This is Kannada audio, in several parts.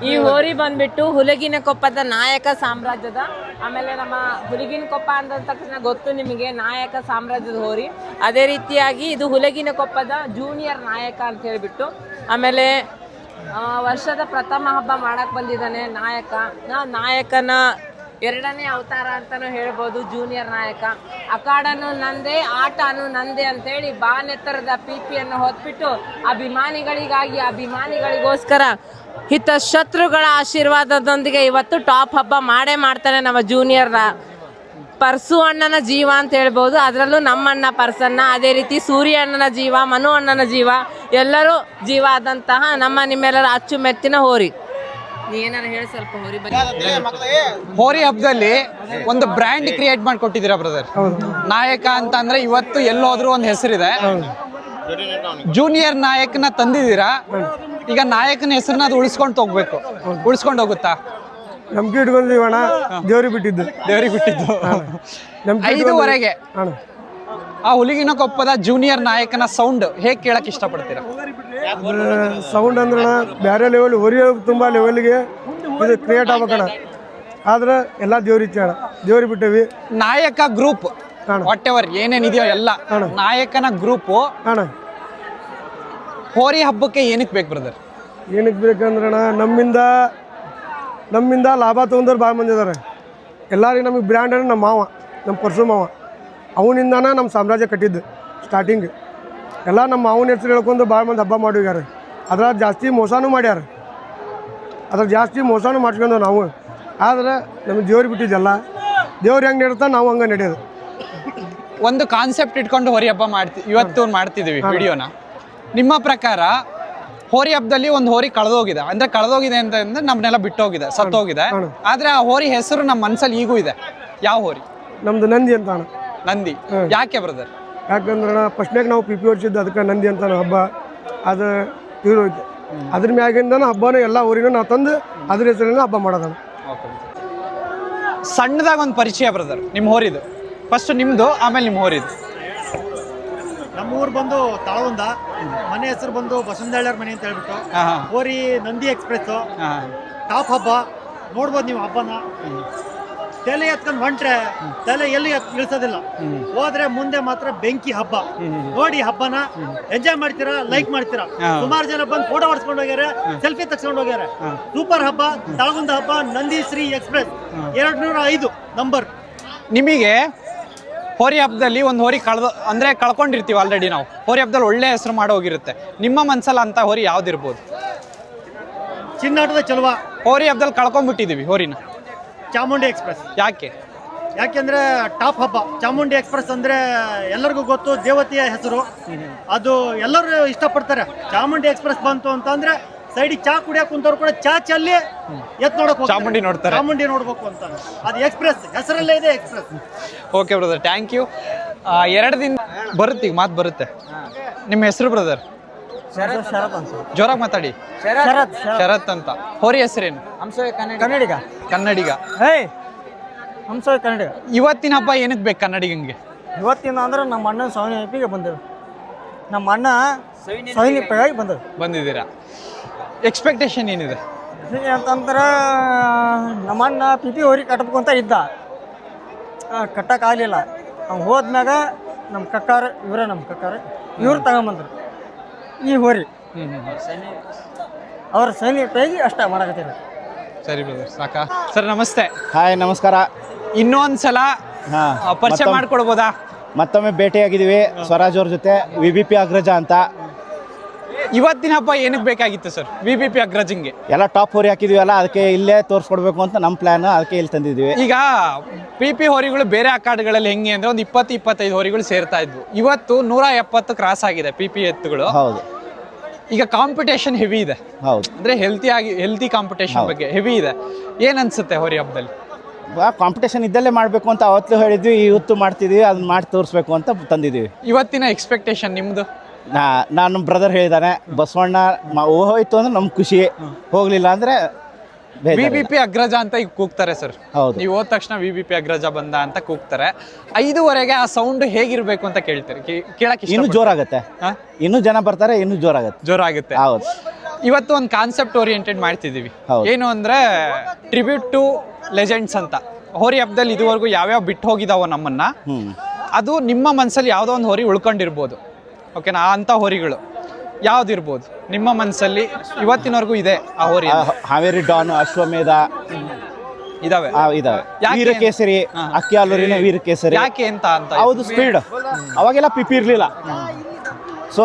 ಈ ಹೋರಿ ಬಂದ್ಬಿಟ್ಟು ಹುಲಗಿನ ಕೊಪ್ಪದ ನಾಯಕ ಸಾಮ್ರಾಜ್ಯದ, ಆಮೇಲೆ ನಮ್ಮ ಹುಲಗಿನ ಕೊಪ್ಪ ಅಂದ ತಕ್ಷಣ ಗೊತ್ತು ನಿಮಗೆ ನಾಯಕ ಸಾಮ್ರಾಜ್ಯದ ಹೋರಿ. ಅದೇ ರೀತಿಯಾಗಿ ಇದು ಹುಲಗಿನ ಕೊಪ್ಪದ ಜೂನಿಯರ್ ನಾಯಕ ಅಂತ ಹೇಳಿಬಿಟ್ಟು, ಆಮೇಲೆ ವರ್ಷದ ಪ್ರಥಮ ಹಬ್ಬ ಮಾಡಕ್ ಬಂದಿದ್ದಾನೆ ನಾಯಕ. ನಾಯಕನ ಎರಡನೇ ಅವತಾರ ಅಂತಾನು ಹೇಳ್ಬೋದು ಜೂನಿಯರ್ ನಾಯಕ. ಅಖಾಡನು ನಂದೇ, ಆಟನು ನಂದೇ ಅಂತೇಳಿ ಬಾನೆತ್ತರದ ಪಿಪಿಯನ್ನು ಹೊತ್ಬಿಟ್ಟು ಅಭಿಮಾನಿಗಳಿಗೋಸ್ಕರ ಶತ್ರುಗಳ ಆಶೀರ್ವಾದದೊಂದಿಗೆ ಇವತ್ತು ಟಾಪ್ ಹಬ್ಬ ಮಾಡೇ ಮಾಡ್ತಾನೆ ನಮ್ಮ ಜೂನಿಯರ್ ಪರ್ಸು ಅಣ್ಣನ ಜೀವ ಅಂತ ಹೇಳ್ಬೋದು. ಅದರಲ್ಲೂ ನಮ್ಮಣ್ಣ ಪರ್ಸನ್ನ, ಅದೇ ರೀತಿ ಸೂರ್ಯ ಅಣ್ಣನ ಜೀವ, ಮನು ಅಣ್ಣನ ಜೀವ, ಎಲ್ಲರೂ ಜೀವ ಆದಂತಹ ನಿಮ್ಮೆಲ್ಲರ ಅಚ್ಚುಮೆಚ್ಚಿನ ಹೋರಿ. ಏನಾರು ಹೇಳಿ ಸ್ವಲ್ಪ ಹೋರಿ ಬಗ್ಗೆ. ಹೋರಿ ಹಬ್ಬದಲ್ಲಿ ಒಂದು ಬ್ರ್ಯಾಂಡ್ ಕ್ರಿಯೇಟ್ ಮಾಡಿಕೊಟ್ಟಿದ್ದೀರಾ ಬ್ರದರ್. ನಾಯಕ ಅಂತ ಅಂದ್ರೆ ಇವತ್ತು ಎಲ್ಲೋದ್ರೂ ಒಂದು ಹೆಸರಿದೆ. ಜೂನಿಯರ್ ನಾಯಕನ ತಂದಿದ್ದೀರಾ, ಈಗ ನಾಯಕನ ಹೆಸರನ್ನ ಅದು ಉಳಿಸ್ಕೊಂಡು ಹೋಗುತ್ತಾ? ನಮ್ಗೆ ಇಟ್ಕೊಂಡ್ವಿ ಅಣ್ಣ, ದೇವ್ರಿಗೆ ಬಿಟ್ಟಿದ್ದು 5ವರೆಗೆ ಆ ಹುಲಿಗಿನ ಕೊಪ್ಪದ ಜೂನಿಯರ್ ನಾಯಕನ ಸೌಂಡ್ ಹೇಗೆ ಕೇಳಕ್ ಇಷ್ಟಪಡ್ತೀರಾ? ಸೌಂಡ್ ಅಂದ್ರೆ ಬೇರೆ ಲೆವೆಲ್, ಹೊರಿ ತುಂಬಾ ಲೆವೆಲ್ಗೆ ಇದು ಕ್ರಿಯೇಟ್ ಆಗ್ಬೇಕಣ್ಣ. ಆದ್ರೆ ಎಲ್ಲ ದೇವ್ರಿಗೆ ಅಣ್ಣ, ದೇವ್ರಿಗೆ ಬಿಟ್ಟವಿ. ನಾಯಕ ಗ್ರೂಪ್ ವಾಟ್ ಎವರ್ ಏನೇನಿದೆಯೋ ಎಲ್ಲ ನಾಯಕನ ಗ್ರೂಪ್ ಅಣ್ಣ ಹೋರಿ ಹಬ್ಬಕ್ಕೆ ಏನಕ್ಕೆ ಬೇಕು ಬ್ರದರ್? ಏನಕ್ಕೆ ಬೇಕಂದ್ರಣ್ಣ, ನಮ್ಮಿಂದ ಲಾಭ ತೊಗೊಂಡ್ರೆ ಭಾಳ ಮಂದಿ ಇದಾರೆ. ಎಲ್ಲರಿಗೆ ನಮಗೆ ಬ್ರ್ಯಾಂಡ್ ಅಂದ್ರೆ ನಮ್ಮ ಮಾವ, ನಮ್ಮ ಪರ್ಸು ಮಾವ, ಅವನಿಂದಾನ ನಮ್ಮ ಸಾಮ್ರಾಜ್ಯ ಕಟ್ಟಿದ್ದು ಸ್ಟಾರ್ಟಿಂಗ್. ಎಲ್ಲ ನಮ್ಮ ಮಾವನ ಹೆಸರು ಹೇಳ್ಕೊಂಡು ಭಾಳ ಮಂದಿ ಹಬ್ಬ ಮಾಡಿದ್ದಾರೆ. ಅದ್ರ ಜಾಸ್ತಿ ಮೋಸನೂ ಮಾಡ್ಯಾರ, ಮಾಡ್ಸ್ಕೊಂಡು ನಾವು. ಆದ್ರೆ ನಮಗೆ ದೇವ್ರಿಗೆ ಬಿಟ್ಟಿದ್ದೆಲ್ಲ, ದೇವ್ರು ಹೆಂಗೆ ನಡೀತಾ ನಾವು ಹಂಗೆ ನಡೆಯೋದು. ಒಂದು ಕಾನ್ಸೆಪ್ಟ್ ಇಟ್ಕೊಂಡು ಹೋರಿ ಹಬ್ಬ ಇವತ್ತು ಮಾಡ್ತಿದ್ದೀವಿ ವಿಡಿಯೋನ. ನಿಮ್ಮ ಪ್ರಕಾರ ಹೋರಿ ಹಬ್ಬದಲ್ಲಿ ಒಂದು ಹೋರಿ ಕಳೆದೋಗಿದೆ ಅಂತಂದ್ರೆ ನಮ್ಮನ್ನೆಲ್ಲ ಬಿಟ್ಟೋಗಿದೆ, ಸತ್ತೋಗಿದೆ. ಆದ್ರೆ ಆ ಹೋರಿ ಹೆಸರು ನಮ್ಮ ಮನಸ್ಸಲ್ಲಿ ಈಗೂ ಇದೆ. ಯಾವ ಹೋರಿ? ನಮ್ದು ನಂದಿ ಅಂತ ಅಣ್ಣ. ನಂದಿ. ಯಾಕೆ ಬ್ರದರ್? ಯಾಕಂದ್ರೆ ಫಸ್ಟ್ನಾಗ ನಾವು ಪಿಪಿ ಹೊಡ್ಸಿದ್ದು ಅದಕ್ಕೆ ನಂದಿ ಅಂತ ಹಬ್ಬ. ಅದು ತೀರೋಯ್ತು. ಅದ್ರ ಮ್ಯಾಗಿಂದ ಹಬ್ಬನ ಎಲ್ಲ ಊರಿನ ನಾವು ತಂದು ಅದ್ರ ಹೆಸರಿನ ಹಬ್ಬ ಮಾಡೋದಣ್ಣ. ಸಣ್ಣದಾಗ ಒಂದು ಪರಿಚಯ ಬ್ರದರ್ ನಿಮ್ಮ ಹೋರಿದು. ಫಸ್ಟ್ ನಿಮ್ದು, ಆಮೇಲೆ ನಿಮ್ಮ ಹೋರಿದು. ನಮ್ಮ ಊರು ಬಂದು ತಾಳಗುಂದ, ಮನೆ ಹೆಸರು ಬಂದು ಬಸವನದಳ್ಳಿಯವ್ರ ಮನೆ ಅಂತ ಹೇಳ್ಬಿಟ್ಟು. ಹೋರಿ ನಂದಿ ಎಕ್ಸ್ಪ್ರೆಸ್ ಟಾಪ್ ಹಬ್ಬ ನೋಡ್ಬೋದು ನೀವು. ಹಬ್ಬನ ತಲೆ ಎತ್ಕೊಂಡು ಹೊಂಟ್ರೆ ತಲೆ ಎಲ್ಲಿ ಇಳಿಸೋದಿಲ್ಲ, ಹೋದ್ರೆ ಮುಂದೆ ಮಾತ್ರ ಬೆಂಕಿ ಹಬ್ಬ. ನೋಡಿ ಹಬ್ಬನ ಎಂಜಾಯ್ ಮಾಡ್ತೀರಾ, ಲೈಕ್ ಮಾಡ್ತೀರಾ. ಸುಮಾರು ಜನ ಬಂದು ಫೋಟೋ ಹೊಡ್ಸ್ಕೊಂಡು ಹೋಗ್ಯಾರ, ಸೆಲ್ಫಿ ತಗ್ಸ್ಕೊಂಡು ಹೋಗ್ಯಾರ. ಸೂಪರ್ ಹಬ್ಬ, ತಾಳಗುಂದ ಹಬ್ಬ, ನಂದಿ ಶ್ರೀ ಎಕ್ಸ್ಪ್ರೆಸ್ 205 ನಂಬರ್. ನಿಮಗೆ ಹೋರಿ ಹಬ್ಬದಲ್ಲಿ ಒಂದು ಹೋರಿ ಕಳ್ಕೊಂಡಿರ್ತೀವಿ ಆಲ್ರೆಡಿ ನಾವು. ಹೋರಿ ಹಬ್ಬದಲ್ಲಿ ಒಳ್ಳೆ ಹೆಸರು ಮಾಡೋಗಿರುತ್ತೆ. ನಿಮ್ಮ ಮನ್ಸಲ್ಲ ಅಂತ ಹೋರಿ ಯಾವ್ದಿರ್ಬೋದು? ಚಿನ್ನಾಟದ ಚಲುವ. ಹೋರಿ ಹಬ್ಬದಲ್ಲಿ ಕಳ್ಕೊಂಡ್ಬಿಟ್ಟಿದೀವಿ ಹೋರಿನ. ಚಾಮುಂಡಿ ಎಕ್ಸ್ಪ್ರೆಸ್. ಯಾಕೆಂದ್ರೆ ಟಾಪ್ ಹಬ್ಬ ಚಾಮುಂಡಿ ಎಕ್ಸ್ಪ್ರೆಸ್ ಅಂದ್ರೆ ಎಲ್ಲರಿಗೂ ಗೊತ್ತು, ದೇವತೆಯ ಹೆಸರು. ಅದು ಎಲ್ಲರೂ ಇಷ್ಟಪಡ್ತಾರೆ. ಚಾಮುಂಡಿ ಎಕ್ಸ್ಪ್ರೆಸ್ ಬಂತು ಅಂತಂದ್ರೆ ಸೈಡಿಗೆ ಚಾ ಕುಡಿಯಕ್ಕೆ ಕುಂತವ್ರು ಕೂಡ ಚಾ ಚಲ್ಲಿ ನೋಡಕ್ ಚಾಮುಂಡಿ ನೋಡ್ತಾರೆ, ಚಾಮುಂಡಿ ನೋಡ್ಬೇಕು ಅಂತ. ಅದು ಎಕ್ಸ್ಪ್ರೆಸ್ ಹೆಸರಲ್ಲೇ ಇದೆ, express. Okay brother, thank you. 2 ದಿನ ಬರುತ್ತೆ, ಈಗ ಮಾತು ಬರುತ್ತೆ. ನಿಮ್ಮ ಹೆಸರು ಬ್ರದರ್? ಜೋರಾಗಿ ಮಾತಾಡಿ. ಶರತ್ ಅಂತ. ಹೋರಿ ಹೆಸರೇನು? ಕನ್ನಡಿಗ. ಇವತ್ತಿನ ಹಬ್ಬ ಏನಕ್ಕೆ ಬೇಕು ಕನ್ನಡಿಗಂಗೆ? ಇವತ್ತಿನ ಅಂದ್ರೆ ನಮ್ಮ ಅಣ್ಣ ಸವನಿ ಹಬ್ಬಿಗೆ ಬಂದೆವು. ನಮ್ಮ ಅಣ್ಣ ಸವನಿ ಹಬ್ಬಿಗಾಗಿ ಬಂದಿದ್ದೀರಾ? ಎಕ್ಸ್ಪೆಕ್ಟೇಷನ್ ಏನಿದೆ ಅಂತಂದ್ರೆ, ನಮ್ಮ ಅಣ್ಣ ಪಿಪಿ ಹೋರಿ ಕಟ್ಟಬೇಕು ಅಂತ ಇದ್ದ, ಕಟ್ಟಕ್ಕಾಗಲಿಲ್ಲ. ಅವ್ನು ಹೋದ್ಮ್ಯಾಗ ನಮ್ಮ ಕಕ್ಕಾರ ಇವ್ರು ತಗೊಂಬಂದ್ರು ಈ ಹೋರಿ. ಅವ್ರ ಸೈನಿಕವಾಗಿ ಅಷ್ಟ ಮಾಡಕತ್ತೀರ. ಸರಿ ಬ್ರದರ್, ಸಾಕಾ? ಸರ್ ನಮಸ್ತೆ. ಹಾಯ್, ನಮಸ್ಕಾರ. ಇನ್ನೊಂದ್ಸಲ ಪರಿಚಯ ಮಾಡ್ಕೊಡ್ಬೋದಾ? ಮತ್ತೊಮ್ಮೆ ಭೇಟಿಯಾಗಿದ್ದೀವಿ ಸ್ವರಾಜ್ ಅವ್ರ ಜೊತೆ. VBP ಅಗ್ರಜ ಅಂತ. ಇವತ್ತಿನ ಹಬ್ಬ ಏನಕ್ಕೆ ಬೇಕಾಗಿತ್ತು ಸರ್ VBP ಅಗ್ರಜಿಂಗೆ? ಎಲ್ಲ ಟಾಪ್ ಹೋರಿ ಹಾಕಿದೀವಲ್ಲ, ಅದಕ್ಕೆ ಇಲ್ಲೇ ತೋರಿಸ್ಕೊಡ್ಬೇಕು ಅಂತ ನಮ್ಮ ಪ್ಲಾನ್, ಅದಕ್ಕೆ ಇಲ್ಲಿ ತಂದಿದ್ವಿ. ಈಗ PP ಹೋರಿಗಳು ಬೇರೆ ಅಖಾಡಗಳಲ್ಲಿ ಹೆಂಗೆ ಅಂದ್ರೆ ಒಂದು 20-25 ಹೋರಿಗಳು ಸೇರ್ತಾ ಇದ್ವು. ಇವತ್ತು 170 ಕ್ರಾಸ್ ಆಗಿದೆ PP ಎತ್ತುಗಳು. ಹೌದು. ಈಗ ಕಾಂಪಿಟೇಷನ್ ಹೆವಿ ಇದೆ. ಹೌದು. ಅಂದ್ರೆ ಹೆಲ್ತಿ ಕಾಂಪಿಟೇಷನ್ ಬಗ್ಗೆ ಹೆವಿ ಇದೆ. ಏನ್ ಅನ್ಸುತ್ತೆ ಹೋರಿ ಹಬ್ಬದಲ್ಲಿ? ಕಾಂಪಿಟೇಷನ್ ಇದ್ದಲ್ಲೇ ಮಾಡಬೇಕು ಅಂತ ಅವತ್ತು ಹೇಳಿದ್ವಿ, ಇವತ್ತು ಮಾಡ್ತಿದ್ವಿ, ಅದನ್ನ ಮಾಡಿ ತೋರಿಸ್ಬೇಕು ಅಂತ ತಂದಿದ್ದೀವಿ. ಇವತ್ತಿನ ಎಕ್ಸ್ಪೆಕ್ಟೇಷನ್ ನಿಮ್ದು? ನಾನು ಬ್ರದರ್ ಹೇಳಿದಾನೆ, ಬಸವಣ್ಣ ಹೋಯ್ತು ಅಂದ್ರೆ ನಮ್ಗೆ ಖುಷಿ, ಹೋಗ್ಲಿಲ್ಲ ಅಂದ್ರೆ VBP ಅಗ್ರಜ ಅಂತ ಈಗ ಕೂಗ್ತಾರೆ ಸರ್. ಹೌದು. ನೀವು ಹೋದ ತಕ್ಷಣ VBP ಅಗ್ರಜ ಬಂದ ಅಂತ ಕೂಗ್ತಾರೆ. 5ವರೆಗೆ ಆ ಸೌಂಡ್ ಹೇಗಿರ್ಬೇಕು ಅಂತ ಕೇಳ್ತಾರೆ, ಕೇಳಕ್ಕೆ ಇನ್ನೂ ಜೋರಾಗತ್ತೆ. ಇನ್ನೂ ಜನ ಬರ್ತಾರೆ, ಇನ್ನೂ ಜೋರಾಗುತ್ತೆ. ಜೋರಾಗುತ್ತೆ. ಹೌದು. ಇವತ್ತು ಒಂದು ಕಾನ್ಸೆಪ್ಟ್ ಓರಿಯೆಂಟೆಡ್ ಮಾಡ್ತಿದ್ದೀವಿ. ಹೌದು. ಏನು ಅಂದರೆ ಟ್ರಿಬ್ಯೂಟ್ ಟು ಲೆಜೆಂಡ್ಸ್ ಅಂತ. ಹೋರಿ ಹಬ್ಬದಲ್ಲಿ ಇದುವರೆಗೂ ಯಾವ್ಯಾವ ಬಿಟ್ಟು ಹೋಗಿದಾವೋ ನಮ್ಮನ್ನ, ಅದು ನಿಮ್ಮ ಮನಸ್ಸಲ್ಲಿ ಯಾವುದೋ ಒಂದು ಹೋರಿ ಉಳ್ಕೊಂಡಿರ್ಬೋದು. ಓಕೆನಾ? ಅಂಥ ಹೋರಿಗಳು ಯಾವ್ದಿರ್ಬೋದು ನಿಮ್ಮ ಮನಸ್ಸಲ್ಲಿ ಇವತ್ತಿನವರೆಗೂ ಇದೆ ಆ ಹೋರಿ? ಹಾವೇರಿ ಡಾನ್, ಅಶ್ವಮೇಧ ಇದಾವೆ. ಇದಾವೆ. ಯಾಕೆ? ವೀರಕೇಸರಿ, ಅಕ್ಕಿಯಾಲೂರಿನ ವೀರಕೇಸರಿ. ಯಾಕೆ ಅಂತ ಹೌದು, ಸ್ಪೀಡ್. ಅವಾಗೆಲ್ಲ ಪಿಪಿ ಇರಲಿಲ್ಲ, ಸೊ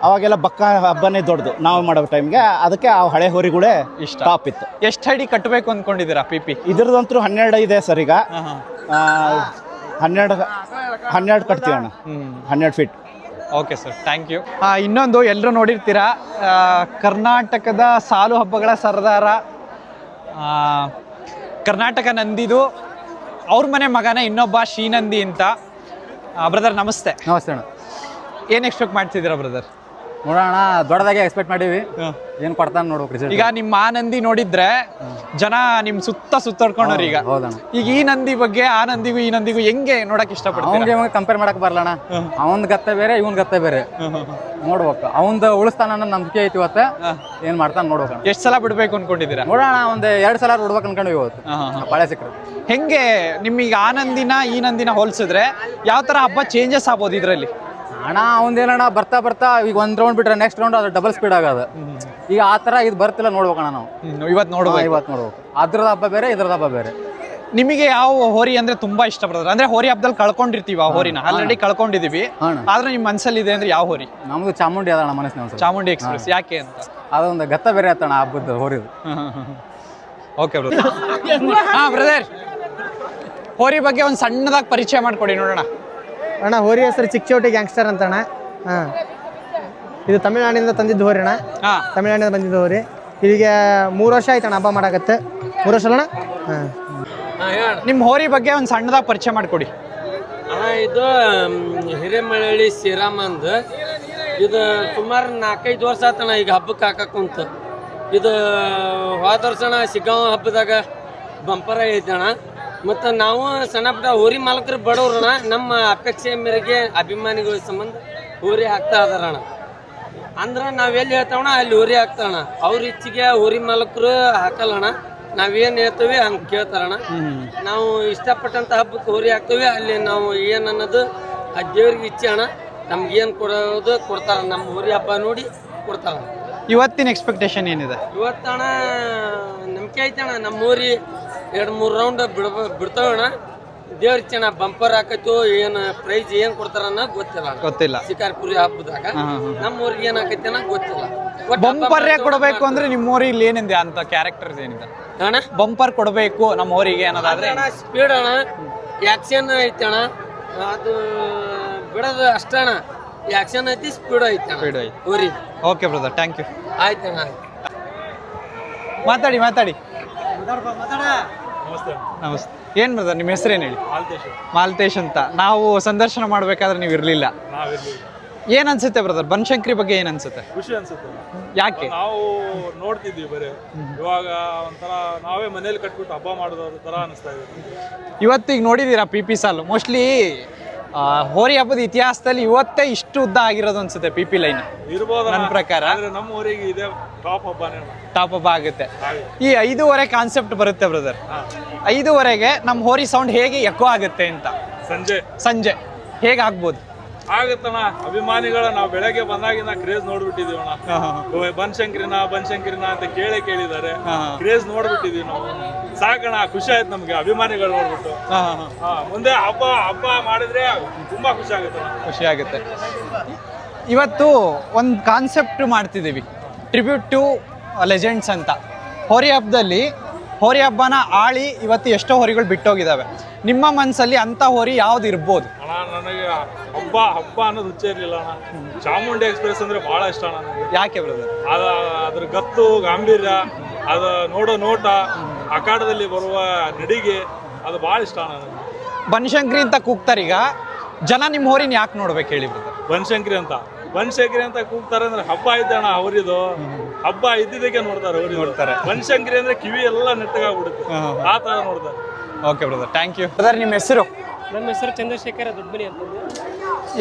ಅವಾಗೆಲ್ಲ ಬಕ್ಕ ಹಬ್ಬನೇ ದೊಡ್ಡದು ನಾವು ಮಾಡೋ ಟೈಮ್ಗೆ. ಅದಕ್ಕೆ ಆ ಹಳೆ ಹೋರಿಗಳೇ ಇಷ್ಟ. ಟಾಪ್ ಇತ್ತು. ಎಷ್ಟು ಅಡಿ ಕಟ್ಟಬೇಕು ಅಂದ್ಕೊಂಡಿದ್ದೀರಾ ಪಿಪಿ? ಇದ್ರದಂತೂ 12 ಇದೆ ಸರ್. ಈಗ 12 ಕಟ್ತೀವಿ ಅಣ್ಣ, 12 feet. Okay sir, thank you. ಇನ್ನೊಂದು ಎಲ್ಲರೂ ನೋಡಿರ್ತೀರಾ, ಕರ್ನಾಟಕದ ಸಾಲು ಹಬ್ಬಗಳ ಸರ್ದಾರ, ಕರ್ನಾಟಕ ನಂದಿದು ಅವ್ರ ಮನೆ ಮಗನೇ ಇನ್ನೊಬ್ಬ ಶ್ರೀನಂದಿ ಅಂತ. ಬ್ರದರ್ ನಮಸ್ತೆ. ನಮಸ್ತೆ ಅಣ್ಣ. ಏನು ಎಕ್ಸ್ಪೆಕ್ಟ್ ಮಾಡ್ತಿದ್ದೀರಾ ಬ್ರದರ್? ನೋಡೋಣ, ದೊಡ್ಡದಾಗೆ ಎಕ್ಸ್ಪೆಕ್ಟ್ ಮಾಡೀವಿ, ಏನು ಕೊಡ್ತಾನೆ ನೋಡ್ಬೇಕು ರಿಸಲ್ಟ್. ಈಗ ನಿಮ್ಮ ಆ ನಂದಿ ನೋಡಿದ್ರೆ ಜನ ನಿಮ್ ಸುತ್ತಾಡ್ಕೊಂಡವ್ರು. ಈಗ ಹೌದಣ್ಣ. ಈಗ ಈ ನಂದಿ ಬಗ್ಗೆ ಆ ನಂದಿಗೂ ಈ ನಂದಿಗೂ ಹೆಂಗೆ ನೋಡಕ್ ಇಷ್ಟಪಡ್ತೀರಾ? ಅವ್ನಿಗೆ ಕಂಪೇರ್ ಮಾಡಕ್ ಬರಲಣ್ಣ. ಅವನ್ ಗತ್ತೆ ಬೇರೆ, ಇವನ್ ಗತ್ತೆ ಬೇರೆ. ನೋಡ್ಬೇಕು, ಅವಂದ ಉಳಿಸ್ತಾನ ಅನ್ನೋ ನಂಬಿಕೆ ಐತಿ. ಇವತ್ತ ಏನ್ ಮಾಡ್ತಾನ ನೋಡ್ಬೇಕು. ಎಷ್ಟು ಸಲ ಬಿಡ್ಬೇಕು ಅನ್ಕೊಂಡಿದ್ದೀರಾ? ನೋಡೋಣ, ಒಂದ್ 2 ಸಲ ಬಿಡ್ಬೇಕು ಅನ್ಕೊಂಡ್ವಿ ಇವತ್ತು. ಬಾಳೆ ಸಿಕ್ಕ್ರೆ ಹೆಂಗೆ ನಿಮಗೆ ಆ ನಂದಿನ ಈ ನಂದಿನ ಹೋಲಿಸಿದ್ರೆ ಯಾವ ತರ ಹಬ್ಬ ಚೇಂಜಸ್ ಆಗ್ಬೋದು ಇದರಲ್ಲಿ? ಅಣ್ಣ ಅವಂದೇನಣ್ಣ, ಬರ್ತಾ ಬರ್ತಾ ಈಗ ಒಂದ್ ರೌಂಡ್ ಬಿಟ್ರೆ ನೆಕ್ಸ್ಟ್ ರೌಂಡ್ ಅದು ಡಬಲ್ ಸ್ಪೀಡ್ ಆಗೋದು. ಈಗ ಆ ತರ ಇದು ಬರ್ತಿಲ್ಲ, ನೋಡ್ಬೇಕಣ್ಣ ನಾವು. ಇವತ್ತು ನೋಡ್ಬೇಕು. ಅದ್ರದ ಹಬ್ಬ ಬೇರೆ, ಇದ್ರದ ಹಬ್ಬ ಬೇರೆ. ನಿಮಗೆ ಯಾವ ಹೋರಿ ಅಂದ್ರೆ ತುಂಬಾ ಇಷ್ಟ ಬರ್ತದೆ? ಅಂದ್ರೆ ಹೋರಿ ಹಬ್ಬದಲ್ಲಿ ಕಳ್ಕೊಂಡಿರ್ತೀವಿ, ಆ ಹೋರಿನ ಆಲ್ರೆಡಿ ಕಳ್ಕೊಂಡಿದೀವಿ, ಆದ್ರೆ ನಿಮ್ ಮನ್ಸಲ್ಲಿ ಇದೆ ಅಂದ್ರೆ ಯಾವ ಹೋರಿ? ನಮ್ದು ಚಾಮುಂಡಿ ಅದಣ್ಣ ಮನಸ್ಸಿನ. ಚಾಮುಂಡಿ ಎಕ್ಸ್ಪ್ರೆಸ್. ಯಾಕೆ ಅಂತ? ಅದೊಂದು ಗತ್ತ ಬೇರೆ ಆತಣ್ಣ ಹಬ್ಬದ ಹೋರಿದು. Okay brother. ಹಾ ಬ್ರದರ್, ಹೋರಿ ಬಗ್ಗೆ ಒಂದು ಸಣ್ಣದಾಗಿ ಪರಿಚಯ ಮಾಡ್ಕೊಡಿ ನೋಡೋಣ. ಅಣ್ಣ, ಹೋರಿ ಹೆಸರು ಚಿಕ್ಕಚೋಟಿ ಗ್ಯಾಂಗ್ಸ್ಟರ್ ಅಂತ ಅಣ್ಣ. ಹಾಂ, ಇದು ತಮಿಳ್ನಾಡಿಂದ ತಂದಿದ್ದು ಹೋರಿ ಅಣ್ಣ. ತಮಿಳ್ನಾಡಿಂದ ಬಂದಿದ್ದು ಹೋರಿ. ಇಲ್ಲಿಗೆ 3 ವರ್ಷ ಆಯ್ತಣ್ಣ ಹಬ್ಬ ಮಾಡಕತ್ತೆ. 3 ವರ್ಷ ಅಣ್ಣ. ಹಾಂ, ನಿಮ್ಮ ಹೋರಿ ಬಗ್ಗೆ ಒಂದು ಸಣ್ಣದಾಗಿ ಪರಿಚಯ ಮಾಡ್ಕೊಡಿ. ಇದು ಹಿರೇಮಳಳ್ಳಿ ಶ್ರೀರಾಮಂದ್. ಇದು ಸುಮಾರು 4-5 ವರ್ಷ ಆತಣ್ಣ ಈಗ ಹಬ್ಬಕ್ಕೆ ಹಾಕಕ್ಕಂತ. ಇದು ಹೋದ ವರ್ಷ ಶಿಗ್ಗಾಂವ್ ಹಬ್ಬದಾಗ ಬಂಪರ ಐತಣ್ಣ. ಮತ್ತು ನಾವು ಸಣ್ಣ ಪುಟ್ಟ ಹೋರಿ ಮಾಲಕರು ಬಡವ್ರಣ, ನಮ್ಮ ಅಪೇಕ್ಷೆ ಮೇರೆಗೆ ಅಭಿಮಾನಿಗಳ ಸಂಬಂಧ ಹೋರಿ ಹಾಕ್ತಾ ಇದಾರಣ. ಅಂದ್ರೆ ನಾವೆಲ್ಲಿ ಹೇಳ್ತಾವಣ ಅಲ್ಲಿ ಹೋರಿ ಹಾಕ್ತಾವಣ. ಅವ್ರ ಇಚ್ಛೆಗೆ ಹೋರಿ ಮಾಲಕರು ಹಾಕಲ್ಲಣ್ಣ, ನಾವೇನು ಹೇಳ್ತೀವಿ ಹಂಗೆ ಕೇಳ್ತಾರಣ. ನಾವು ಇಷ್ಟಪಟ್ಟಂಥ ಹಬ್ಬಕ್ಕೆ ಹೋರಿ ಹಾಕ್ತೀವಿ, ಅಲ್ಲಿ ನಾವು ಏನು ಅನ್ನೋದು ಆ ದೇವ್ರಿಗೆ ಇಚ್ಛೆ ಅಣ್ಣ. ನಮ್ಗೇನು ಕೊಡೋದು ಕೊಡ್ತಾರ, ನಮ್ಮ ಹೋರಿ ಹಬ್ಬ ನೋಡಿ ಕೊಡ್ತಾರ. ಇವತ್ತಿನ ಎಕ್ಸ್ಪೆಕ್ಟೇಷನ್ ಏನಿದೆ? ಇವತ್ತಣ ನಂಬಿಕೆ ಐತಣ್ಣ, ನಮ್ಮ ಹೋರಿ 2-3 ರೌಂಡ್ ಬಿಡ್ತಾವಣ್ಣ. ದೇವ್ರ ಚೆನ್ನ ಬಂಪರ್ ಹಾಕತ್ತು, ಏನು ಪ್ರೈಸ್ ಏನು ಕೊಡ್ತಾರ ಅನ್ನೋದು ಗೊತ್ತಿಲ್ಲ. ಶಿಕಾರಿಪುರಿ ಹಬ್ಬದಾಗ ನಮ್ಮ ಊರಿಗೆ ಏನ್ ಹಾಕೈತಿ ಅನ್ನೋದು ಗೊತ್ತಿಲ್ಲ. ಬಂಪರ್ ಕೊಡಬೇಕು ಅಂದ್ರೆ ನಿಮ್ಮ ಊರಿಗೆ ಏನಿದೆ ಅಂತ ಕ್ಯಾರೆಕ್ಟರ್ಸ್ ಏನಿದೆ ಅಣ್ಣ? ಬಂಪರ್ ಕೊಡಬೇಕು ನಮ್ಮ ಊರಿಗೆ ಅನ್ನೋದಾದ್ರೆ ಸ್ಪೀಡ್ ಅಣ್ಣ, ಆಕ್ಷನ್ ಐತಿ ಅಣ್ಣ. ಅದು ಬಿಡೋದು ಅಷ್ಟಣ್ಣ, ಆಕ್ಷನ್ ಐತಿ, ಸ್ಪೀಡ್ ಐತಿ ಅಣ್ಣ ಊರಿ. Okay brother, thank you. ಆಯ್ತಣ್ಣ. ಮಾತಾಡಿ. ನಮಸ್ತೆ. ಏನ್ ಬ್ರದರ್ ನಿಮ್ಮ ಹೆಸರೇನು ಹೇಳಿ? ಮಾಲ್ತೇಶ್ ಅಂತ. ನಾವು ಸಂದರ್ಶನ ಮಾಡ್ಬೇಕಾದ್ರೆ ನೀವು ಇರ್ಲಿಲ್ಲ. ಏನ್ ಅನ್ಸುತ್ತೆ ಬ್ರದರ್, ಬನಶಂಕರಿ ಬಗ್ಗೆ ಏನ್ ಅನ್ಸುತ್ತೆ? ಖುಷಿ ಅನ್ಸುತ್ತೆ. ಯಾಕೆ? ನಾವು ನೋಡ್ತಿದ್ವಿ ಬರೀ, ಇವಾಗ ಒಂಥರ ನಾವೇ ಮನೇಲಿ ಕಟ್ಬಿಟ್ಟು ಹಬ್ಬ ಮಾಡೋದ್ರ ತರ ಅನಿಸ್ತಾ ಇದೆ. ಇವತ್ತಿಗೆ ನೋಡಿದೀರಾ ಪಿಪಿ ಸಾಲು? ಮೋಸ್ಟ್ಲಿ ಹೋರಿ ಹಬ್ಬದ ಇತಿಹಾಸದಲ್ಲಿ ಇವತ್ತೇ ಇಷ್ಟು ಉದ್ದ ಆಗಿರೋದು ಅನ್ಸುತ್ತೆ ಪಿಪಿ ಲೈನ್ ಇರ್ಬೋದು ನನ್ನ ಪ್ರಕಾರ. ನಮ್ಮ ಊರಿಗೆ ಇದೆ ಟಾಪ್ ಹಬ್ಬನೇ, ಟಾಪ್ ಹಬ್ಬ ಆಗುತ್ತೆ. ಈ 5:15 ಕಾನ್ಸೆಪ್ಟ್ ಬರುತ್ತೆ ಬ್ರದರ್. 5:15ಗೆ ನಮ್ಮ ಹೋರಿ ಸೌಂಡ್ ಹೇಗೆ ಎಕೋ ಆಗುತ್ತೆ ಅಂತ ಸಂಜೆ ಹೇಗೆ ಆಗ್ಬೋದು? ಆಗತ್ತಣ್ಣ. ಅಭಿಮಾನಿಗಳ ನಾವು ಬೆಳಗ್ಗೆ ಬಂದಾಗಿನ ಕ್ರೇಜ್ ನೋಡ್ಬಿಟ್ಟಿದೀವಣ್ಣ. ಬನಶಂಕರಿನ ಅಂತ ಕೇಳಿದ್ದಾರೆ. ಕ್ರೇಜ್ ನೋಡ್ಬಿಟ್ಟಿದೀವಿ ನಾವು. ಸಾಕಣ, ಖುಷಿ ಆಯ್ತು ನಮ್ಗೆ ಅಭಿಮಾನಿಗಳು ನೋಡ್ಬಿಟ್ಟು. ಮುಂದೆ ಹಬ್ಬ ಮಾಡಿದ್ರೆ ತುಂಬಾ ಖುಷಿ ಆಗುತ್ತೆ. ಇವತ್ತು ಒಂದು ಕಾನ್ಸೆಪ್ಟ್ ಮಾಡ್ತಿದ್ದೀವಿ, ಟ್ರಿಬ್ಯೂಟ್ ಟು ಲೆಜೆಂಡ್ಸ್ ಅಂತ. ಹೋರಿ ಹಬ್ಬದಲ್ಲಿ ಹೋರಿ ಹಬ್ಬನ ಆಳಿ ಇವತ್ತು ಎಷ್ಟೋ ಹೋರಿಗಳು ಬಿಟ್ಟೋಗಿದ್ದಾವೆ. ನಿಮ್ಮ ಮನಸ್ಸಲ್ಲಿ ಅಂತ ಹೋರಿ ಯಾವ್ದು ಇರ್ಬೋದು? ಅಣ್ಣ, ನನಗೆ ಹಬ್ಬ ಅನ್ನೋದು ಹುಚ್ಚ ಇರ್ಲಿಲ್ಲ ಅಣ್ಣ. ಚಾಮುಂಡಿ ಎಕ್ಸ್ಪ್ರೆಸ್ ಅಂದ್ರೆ ಬಹಳ ಇಷ್ಟ ಅಣ್ಣ ನನಗೆ. ಯಾಕೆ ಬ್ರದರ್? ಅದ್ರ ಗತ್ತು, ಗಾಂಭೀರ್ಯ, ಅದು ನೋಡೋ ನೋಟ, ಅಖಾಡದಲ್ಲಿ ಬರುವ ನಡಿಗೆ, ಅದು ಬಹಳ ಇಷ್ಟ ಅಣ್ಣ ನನಗೆ. ಬನಶಂಕರಿ ಅಂತ ಕೂಗ್ತಾರೀಗ ಜನ, ನಿಮ್ಮ ಹೋರಿನ ಯಾಕೆ ನೋಡ್ಬೇಕು ಹೇಳಿ ಬ್ರದರ್? ಬನಶಂಕರಿ ಅಂತ ಕೂಗ್ತಾರೆ ಅಂದ್ರೆ ಹಬ್ಬ ಐತೆ ಅಣ್ಣ. ಅವರಿದು ಹಬ್ಬ ಇದ್ದಿದ್ದಕ್ಕೆ ನೋಡ್ತಾರೆ. ಬನಶಂಕರಿ ಅಂದ್ರೆ ಕಿವಿ ಎಲ್ಲ ನೆಟ್ಟಗಾಗ್ಬಿಡುತ್ತೆ, ಆ ತರ ನೋಡ್ತಾರೆ. Okay brother, thank you. Brother ನಿಮ್ಮ ಹೆಸರು? ನಮ್ಮ ಹೆಸರು ಚಂದ್ರಶೇಖರ ದೊಡ್ಡಮನಿ ಅಂತ.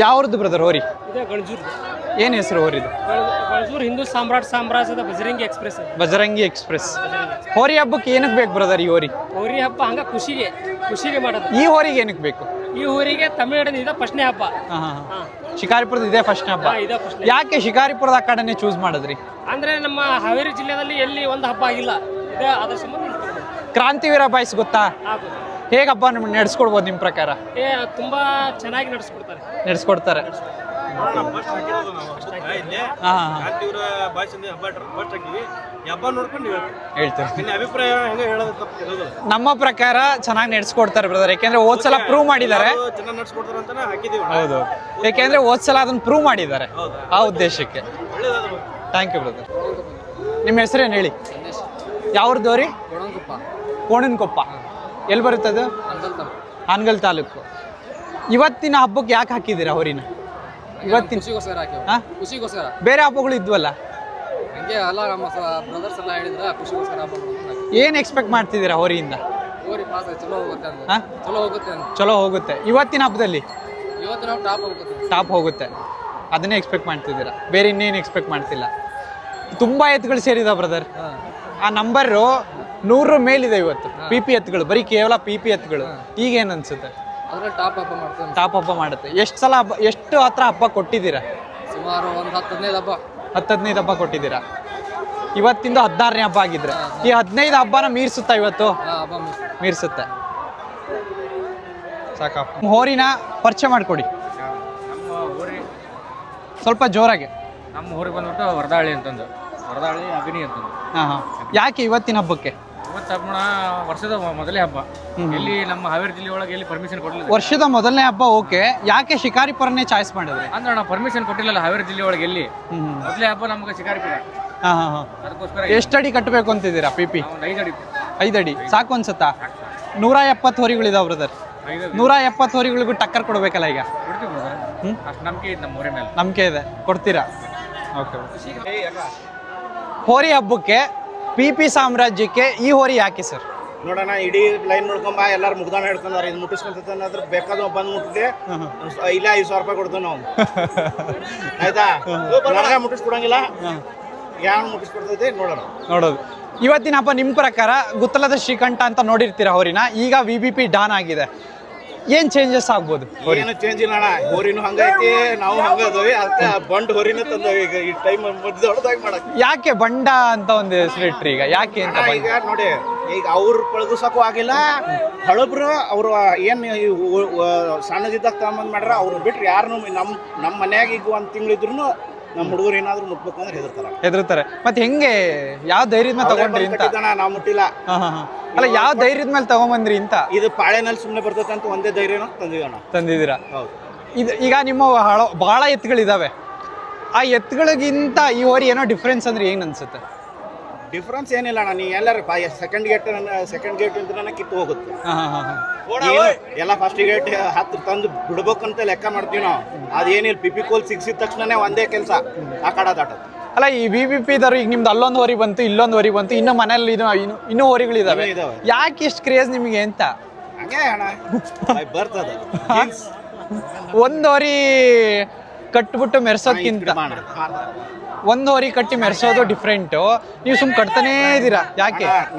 ಯಾವ್ದು ಬ್ರದರ್ ಹೋರಿ? ಇದೆ ಗಣಜೂರು. ಏನು ಹೆಸರು ಹೋರಿದು? ರಾಜೂರ್ ಹಿಂದೂ ಸಾಮ್ರಾಜ್ಯದ ಬಜರಂಗಿ ಎಕ್ಸ್ಪ್ರೆಸ್. ಬಜರಂಗಿ ಎಕ್ಸ್ಪ್ರೆಸ್. ಹೋರಿ ಹಬ್ಬಕ್ಕೆ ಏನಕ್ಕೆ ಬೇಕು ಬ್ರದರ್ ಈ ಹೋರಿ? ಹೋರಿ ಹಬ್ಬ ಹಂಗ ಖುಷಿಗೆ ಮಾಡೋದು. ಈ ಹೋರಿಗೆ ಏನಕ್ಕೆ ಬೇಕು? ಈ ಊರಿಗೆ ತಮಿಳುನಾಡಿನಿಂದ ಫಸ್ಟ್ನೇ ಹಬ್ಬ. ಶಿಕಾರಿಪುರದ ಇದೇ ಫಸ್ಟ್ ಹಬ್ಬ. ಇದೇ ಫಸ್ಟ್. ಯಾಕೆ ಶಿಕಾರಿಪುರದ ಆ ಕಡೆನೇ ಚೂಸ್ ಮಾಡಿದ್ರಿ? ಅಂದ್ರೆ ನಮ್ಮ ಹಾವೇರಿ ಜಿಲ್ಲೆಯಲ್ಲಿ ಎಲ್ಲಿ ಒಂದು ಹಬ್ಬ ಆಗಿಲ್ಲ, ಇದೇ ಅದ್ರ ಸಂಬಂಧ ಇಲ್ಲಿ ತಗೊಂಡ್ವಿ. ಕ್ರಾಂತಿವೀರ ಬಾಯ್ಸ್ ಗೊತ್ತಾ? ಆಗೋದು. ಹೇಗೆ ಹಬ್ಬ ನಡೆಸ್ಕೊಡ್ಬೋದು ನಿಮ್ಮ ಪ್ರಕಾರ? ತುಂಬಾ ಚೆನ್ನಾಗಿ ನಡೆಸ್ಕೊಡ್ತಾರೆ. ನಡೆಸ್ಕೊಡ್ತಾರೆ. ನಮ್ಮ ಪ್ರಕಾರ ಚೆನ್ನಾಗಿ ನಡೆಸ್ಕೊಡ್ತಾರೆ ಬ್ರದರ್. ಯಾಕೆಂದ್ರೆ ಹೋದ್ಸಲ ಪ್ರೂವ್ ಮಾಡಿದ್ದಾರೆ. ಹೌದು, ಯಾಕೆಂದ್ರೆ ಹೋದ್ಸಲ ಅದನ್ನ ಪ್ರೂವ್ ಮಾಡಿದ್ದಾರೆ ಆ ಉದ್ದೇಶಕ್ಕೆ. Thank you brother. ನಿಮ್ಮ ಹೆಸರೇನು ಹೇಳಿ? ಯಾವ್ರದವ್ರಿ? ಕೋಣನಕೊಪ್ಪ. ಎಲ್ಲಿ ಬರುತ್ತದು? ಹಾನಗಲ್ ತಾಲೂಕು. ಇವತ್ತಿನ ಹಬ್ಬಕ್ಕೆ ಯಾಕೆ ಹಾಕಿದ್ದೀರಾ ಹೋರಿನ? ಇವತ್ತಿನ ಖುಷಿಗೋಸ್ಕರ. ಬೇರೆ ಹಬ್ಬಗಳು ಇದ್ವಲ್ಲ, ಹಂಗೆ ಅಲ್ಲ, ನಮ್ಮ ಬ್ರದರ್ಸ್ ಎಲ್ಲ ಹೇಳಿದ್ರ ಖುಷಿಗೋಸ್ಕರ ಹಬ್ಬ ಮಾಡೋದು. ಏನ್ ಎಕ್ಸ್ಪೆಕ್ಟ್ ಮಾಡ್ತಿದ್ದೀರಾ ಹೋರಿಯಿಂದ? ಹೋರಿ ಪಾಸ್ ಚಲೋ ಹೋಗುತ್ತೆ ಅಂತ. ಚಲೋ ಹೋಗುತ್ತೆ. ಚಲೋ ಹೋಗುತ್ತೆ. ಇವತ್ತಿನ ಹಬ್ಬದಲ್ಲಿ ಇವತ್ತು ನಾವು ಟಾಪ್ ಹೋಗುತ್ತೆ, ಅದನ್ನೇ ಎಕ್ಸ್ಪೆಕ್ಟ್ ಮಾಡ್ತಿದ್ದೀರಾ? ಬೇರೆ ಇನ್ನೇನು ಎಕ್ಸ್ಪೆಕ್ಟ್ ಮಾಡ್ತಿಲ್ಲ. ತುಂಬಾ ಎತ್ತುಗಳು ಸೇರಿದ ಬ್ರದರ್. ಆ ನಂಬರು 100 ಮೇಲಿದೆ ಇವತ್ತು. PP ಎತ್ತುಗಳು, ಬರೀ ಕೇವಲ PP ಎತ್ತುಗಳು. ಈಗ ಏನ್ ಅನ್ಸುತ್ತೆ? ಟಾಪ್ ಹಬ್ಬ ಮಾಡ್ತೇವೆ. ಟಾಪ್ ಹಬ್ಬ ಮಾಡುತ್ತೆ. ಎಷ್ಟು ಸಲ ಹಬ್ಬ, ಎಷ್ಟು ಹತ್ರ ಹಬ್ಬ ಕೊಟ್ಟಿದ್ದೀರಾ? ಸುಮಾರು ಒಂದು 10-15 ಹಬ್ಬ. 10-15 ಹಬ್ಬ ಕೊಟ್ಟಿದ್ದೀರಾ. ಇವತ್ತಿಂದ 16ನೇ ಹಬ್ಬ ಆಗಿದ್ರೆ ಈ 15 ಹಬ್ಬನ ಮೀರಿಸುತ್ತಾ ಇವತ್ತು? ಮೀರಿಸುತ್ತೆ. ಸಾಕಪ್ಪ. ಹೋರಿನ ಪರಿಚಯ ಮಾಡಿಕೊಡಿ ಸ್ವಲ್ಪ ಜೋರಾಗಿ. ನಮ್ಮ ಊರಿಗೆ ಬಂದ್ಬಿಟ್ಟು ವರದಾಳಿ ಅಂತಂದು, ವರದಾಳಿ ಅಗ್ನಿ ಅಂತಂದು. ಯಾಕೆ ಇವತ್ತಿನ ಹಬ್ಬಕ್ಕೆ? ಇವತ್ತು ಹಬ್ಬ ವರ್ಷದ ಮೊದಲೇ ಹಬ್ಬ. ಎಲ್ಲಿ ನಮ್ಮ ಹಾವೇರಿ ಜಿಲ್ಲೆ ಒಳಗೆ ಎಲ್ಲಿ ಪರ್ಮಿಷನ್ ಕೊಡಲಿಲ್ಲ. ವರ್ಷದ ಮೊದಲನೇ ಹಬ್ಬ. ಓಕೆ, ಯಾಕೆ ಶಿಕಾರಿಪುರನೇ ಚಾಯ್ಸ್ ಮಾಡಿದ್ರಿ? ಅಂದ್ರೆ ನಾವು ಪರ್ಮಿಷನ್ ಕೊಟ್ಟಿಲ್ಲ ಹಾವೇರಿ ಜಿಲ್ಲೆ ಒಳಗೆ ಎಲ್ಲಿ. ಮೊದಲೇ ಹಬ್ಬ ನಮ್ಗೆ ಶಿಕಾರಿಪುರ. ಅದಕ್ಕೋಸ್ಕರ ಎಷ್ಟು ಅಡಿ ಕಟ್ಟಬೇಕು ಅಂತಿದ್ದೀರಾ? PP 5 ಅಡಿ. 5 ಅಡಿ ಸಾಕು ಅನ್ಸುತ್ತಾ? 170 ಹೋರಿಗಳಿದಾವೆ ಬ್ರದರ್. 170 ಹೋರಿಗಳಿಗೂ ಟಕ್ಕರ್ ಕೊಡ್ಬೇಕಲ್ಲ ಈಗ? ಅಷ್ಟು ನಂಬಿಕೆ ಇದೆ ನಮ್ಮ ಊರಿನ ಮೇಲೆ. ನಂಬಿಕೆ ಇದೆ, ಕೊಡ್ತೀರಾ? ಓಕೆ. ಹೋರಿ ಹಬ್ಬಕ್ಕೆ PP ಸಾಮ್ರಾಜ್ಯಕ್ಕೆ ಈ ಹೋರಿ ಯಾಕೆ ಸರ್? ನೋಡೋಣ, ಇಡೀ ಲೈನ್ ನೋಡ್ಕೊಂಬ, ಎಲ್ಲಾರು ಮುಗ್ದಾನ ಹಿಡ್ಕೊಂಡಾರ. ಇದು ಮುಟ್ಟಿಸ್ಕೊಂತ ಬೇಕಾದ್ರೂ ಬಂದು ಮುಟ್ಟಿದೆ ಇಲ್ಲ 5,000 ರೂಪಾಯಿ ಕೊಡ್ತೇವೆ ನಾವು. ಆಯ್ತಾ? ನನಗೆ ಮುಟ್ಟಿಸ್ಕೊಡಂಗಿಲ್ಲ, ಯಾರು ಮುಟ್ಟಿಸ್ಕೊಡ್ತೈತೆ ನೋಡೋದು. ಇವತ್ತಿನ ಹಬ್ಬ ನಿಮ್ಮ ಪ್ರಕಾರ ಗುತ್ತಲದ ಶ್ರೀಕಂಠ ಅಂತ ನೋಡಿರ್ತೀರಾ ಹೋರಿನ. ಈಗ VBP ಡಾನ್ ಆಗಿದೆ. ಏನ್ ಚೇಂಜಸ್ ಆಗ್ಬೋದು? ಏನು ಚೇಂಜ್ ಇಲ್ಲ ಅಣ್ಣ, ಹೋರಿನೂ ಹಂಗೈತಿ, ನಾವು ಹಂಗದವಿ. ಅದಕ್ಕೆ ಬಂಡ್ ಹೋರಿನ ತಂದವಿ ಈಗ ಈ ಟೈಮ್ ದೊಡ್ಡದಾಗಿ ಮಾಡಕ್. ಯಾಕೆ ಬಂಡ ಅಂತ ಒಂದು ಹೆಸರು ಇಟ್ರಿ ಈಗ? ಯಾಕೆ ಅಂತ? ಈಗ ನೋಡಿ, ಈಗ ಅವ್ರು ಪಳಗಿಸಕ್ಕೂ ಆಗಿಲ್ಲ. ಹಳಬ್ರು ಅವ್ರು ಏನ್ ಸಣ್ಣದಿದ್ದಾಗ ತಗೊಂಬಂದ್ ಮಾಡ್ರ, ಅವ್ರು ಬಿಟ್ರೆ ಯಾರನ್ನು ನಮ್ಮ ಮನ್ಯಾಗ ಈಗ 1 ತಿಂಗಳಿದ್ರು ನಮ್ಮ ಹುಡುಗರು ಏನಾದ್ರು ಮುಟ್ಬೇಕು ಅಂದ್ರೆ ಹೆದರ್ತಾರೆ. ಮತ್ತೆ ಹೆಂಗೆ, ಯಾವ ಧೈರ್ಯದ ಮೇಲೆ ತಗೊಂಡ್ರಿ ಅಂತ? ನಾವು ಮುಟ್ಟಿಲ್ಲ. ಅಲ್ಲ, ಯಾವ ಧೈರ್ಯದ ಮೇಲೆ ತಗೊಂಬಂದ್ರಿ ಅಂತ? ಇದು ಪಾಳೆನಲ್ಲಿ ಸುಮ್ಮನೆ ಬರ್ತೈತೆ ಅಂತ ಒಂದೇ ಧೈರ್ಯನ ತಂದಿದ್ದೀರಾ? ಇದು ಈಗ ನಿಮ್ಮ ಬಹಳ ಎತ್ತುಗಳಿದಾವೆ. ಆ ಎತ್ತುಗಳಿಗಿಂತ ಈ ಹೋರಿ ಏನೋ ಡಿಫ್ರೆನ್ಸ್ ಅಂದ್ರೆ ಏನ್ ಅನ್ಸುತ್ತೆ? ಡಿಫ್ರೆನ್ಸ್ ಏನಿಲ್ಲ ಅಣ್ಣ, ನೀ ಎಲ್ಲರೂ ಸೆಕೆಂಡ್ ಗೇಟ್ ಇಂದ ಕಿತ್ತು ಹೋಗುತ್ತೆ. ಎಲ್ಲ ಫಸ್ಟ್ ಗೇಟ್ ಹತ್ತು ತಂದು ಬಿಡ್ಬೇಕಂತ ಲೆಕ್ಕ ಮಾಡ್ತೀವಿ ನಾವು. ಅದೇನಿಲ್ಲ, PP ಕೋಲ್ ಸಿಕ್ಸಿದ ತಕ್ಷಣನೇ ಒಂದೇ ಕೆಲಸ ಆ ಕಡೆ ದಾಟೋದು. ಅಲ್ಲ, ಈ VBP ದಾರು ಈಗ ನಿಮ್ದು ಅಲ್ಲೊಂದು ಹೋರಿ ಬಂತು, ಇಲ್ಲೊಂದು ಹೋರಿ ಬಂತು, ಇನ್ನು ಮನೇಲಿ ಇನ್ನೂ ಹೋರಿಗಳಿದಾವೆ. ಯಾಕೆ ಇಷ್ಟು ಕ್ರೇಜ್ ನಿಮಗೆ ಅಂತ? ಹಂಗೆ ಅಣ್ಣ ಬರ್ತದ. ಒಂದು ಹೋರಿ ಕಟ್ಬಿಟ್ಟು ಮೆರೆಸೋದ್ಕಿಂತ ಒಂದು ಹೋರಿ ಕಟ್ಟಿ ಮೆರೆಸೋದು ಡಿಫ್ರೆಂಟು. ನೀವು ಸುಮ್ ಕಟ್ತಾನೇ ಇದ್ದೀರಾ, ಯಾಕೆ?